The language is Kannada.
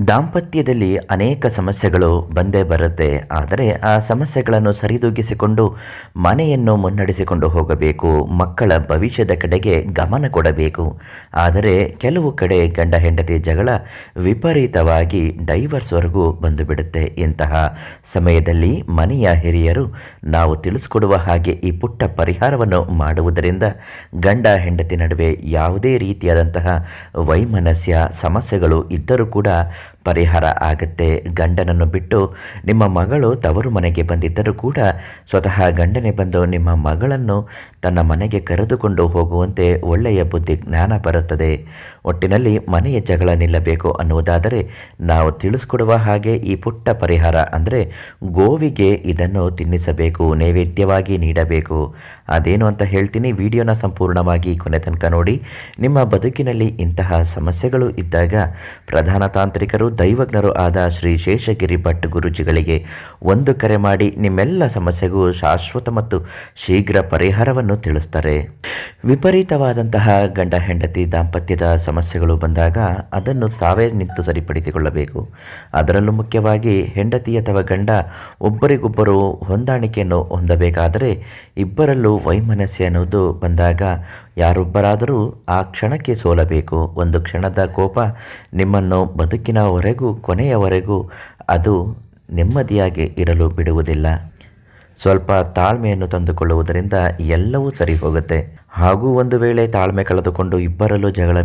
ದಾಂಪತ್ಯದಲ್ಲಿ ಅನೇಕ ಸಮಸ್ಯೆಗಳು ಬಂದೇ ಬರುತ್ತೆ. ಆದರೆ ಆ ಸಮಸ್ಯೆಗಳನ್ನು ಸರಿದೂಗಿಸಿಕೊಂಡು ಮನೆಯನ್ನು ಮುನ್ನಡೆಸಿಕೊಂಡು ಹೋಗಬೇಕು. ಮಕ್ಕಳ ಭವಿಷ್ಯದ ಕಡೆಗೆ ಗಮನ ಕೊಡಬೇಕು. ಆದರೆ ಕೆಲವು ಕಡೆ ಗಂಡ ಹೆಂಡತಿ ಜಗಳ ವಿಪರೀತವಾಗಿ ಡೈವರ್ಸ್ವರೆಗೂ ಬಂದು ಬಿಡುತ್ತೆ. ಇಂತಹ ಸಮಯದಲ್ಲಿ ಮನೆಯ ಹಿರಿಯರು ನಾವು ತಿಳಿಸ್ಕೊಡುವ ಹಾಗೆ ಈ ಪುಟ್ಟ ಪರಿಹಾರವನ್ನು ಮಾಡುವುದರಿಂದ ಗಂಡ ಹೆಂಡತಿ ನಡುವೆ ಯಾವುದೇ ರೀತಿಯಾದಂತಹ ವೈಮನಸ್ಯ ಸಮಸ್ಯೆಗಳು ಇದ್ದರೂ ಕೂಡ ಪರಿಹಾರ ಆಗುತ್ತೆ. ಗಂಡನನ್ನು ಬಿಟ್ಟು ನಿಮ್ಮ ಮಗಳು ತವರು ಮನೆಗೆ ಬಂದಿದ್ದರೂ ಕೂಡ ಸ್ವತಃ ಗಂಡನೇ ಬಂದು ನಿಮ್ಮ ಮಗಳನ್ನು ತನ್ನ ಮನೆಗೆ ಕರೆದುಕೊಂಡು ಹೋಗುವಂತೆ ಒಳ್ಳೆಯ ಬುದ್ಧಿ ಜ್ಞಾನ ಬರುತ್ತದೆ. ಒಟ್ಟಿನಲ್ಲಿ ಮನೆಯ ಜಗಳ ನಿಲ್ಲಬೇಕು ಅನ್ನುವುದಾದರೆ ನಾವು ತಿಳಿಸ್ಕೊಡುವ ಹಾಗೆ ಈ ಪುಟ್ಟ ಪರಿಹಾರ ಅಂದರೆ ಗೋವಿಗೆ ಇದನ್ನು ತಿನ್ನಿಸಬೇಕು, ನೈವೇದ್ಯವಾಗಿ ನೀಡಬೇಕು. ಅದೇನು ಅಂತ ಹೇಳ್ತೀನಿ, ವಿಡಿಯೋನ ಸಂಪೂರ್ಣವಾಗಿ ಕೊನೆ ತನಕ ನೋಡಿ. ನಿಮ್ಮ ಬದುಕಿನಲ್ಲಿ ಇಂತಹ ಸಮಸ್ಯೆಗಳು ಇದ್ದಾಗ ಪ್ರಧಾನ ತಾಂತ್ರಿಕರು ದೈವಜ್ಞರು ಆದ ಶ್ರೀ ಶೇಷಗಿರಿ ಭಟ್ ಗುರುಜಿಗಳಿಗೆ ಒಂದು ಕರೆ ಮಾಡಿ ನಿಮ್ಮೆಲ್ಲ ಸಮಸ್ಯೆಗೂ ಶಾಶ್ವತ ಮತ್ತು ಶೀಘ್ರ ಪರಿಹಾರವನ್ನು ತಿಳಿಸ್ತಾರೆ. ವಿಪರೀತವಾದಂತಹ ಗಂಡ ಹೆಂಡತಿ ದಾಂಪತ್ಯದ ಸಮಸ್ಯೆಗಳು ಬಂದಾಗ ಅದನ್ನು ತಾವೇ ನಿಂತು ಸರಿಪಡಿಸಿಕೊಳ್ಳಬೇಕು. ಅದರಲ್ಲೂ ಮುಖ್ಯವಾಗಿ ಹೆಂಡತಿ ಅಥವಾ ಗಂಡ ಒಬ್ಬರಿಗೊಬ್ಬರು ಹೊಂದಾಣಿಕೆಯನ್ನು ಹೊಂದಬೇಕಾದರೆ ಇಬ್ಬರಲ್ಲೂ ವೈಮನಸ್ಯ ಅನ್ನೋದು ಬಂದಾಗ ಯಾರೊಬ್ಬರಾದರೂ ಆ ಕ್ಷಣಕ್ಕೆ ಸೋಲಬೇಕು. ಒಂದು ಕ್ಷಣದ ಕೋಪ ನಿಮ್ಮನ್ನು ಬದುಕಿನವರೆಗೂ ಕೊನೆಯವರೆಗೂ ಅದು ನೆಮ್ಮದಿಯಾಗಿ ಇರಲು ಬಿಡುವುದಿಲ್ಲ. ಸ್ವಲ್ಪ ತಾಳ್ಮೆಯನ್ನು ತಂದುಕೊಳ್ಳುವುದರಿಂದ ಎಲ್ಲವೂ ಸರಿ ಹೋಗುತ್ತೆ. ಹಾಗೂ ಒಂದು ವೇಳೆ ತಾಳ್ಮೆ ಕಳೆದುಕೊಂಡು ಇಬ್ಬರಲ್ಲೂ ಜಗಳ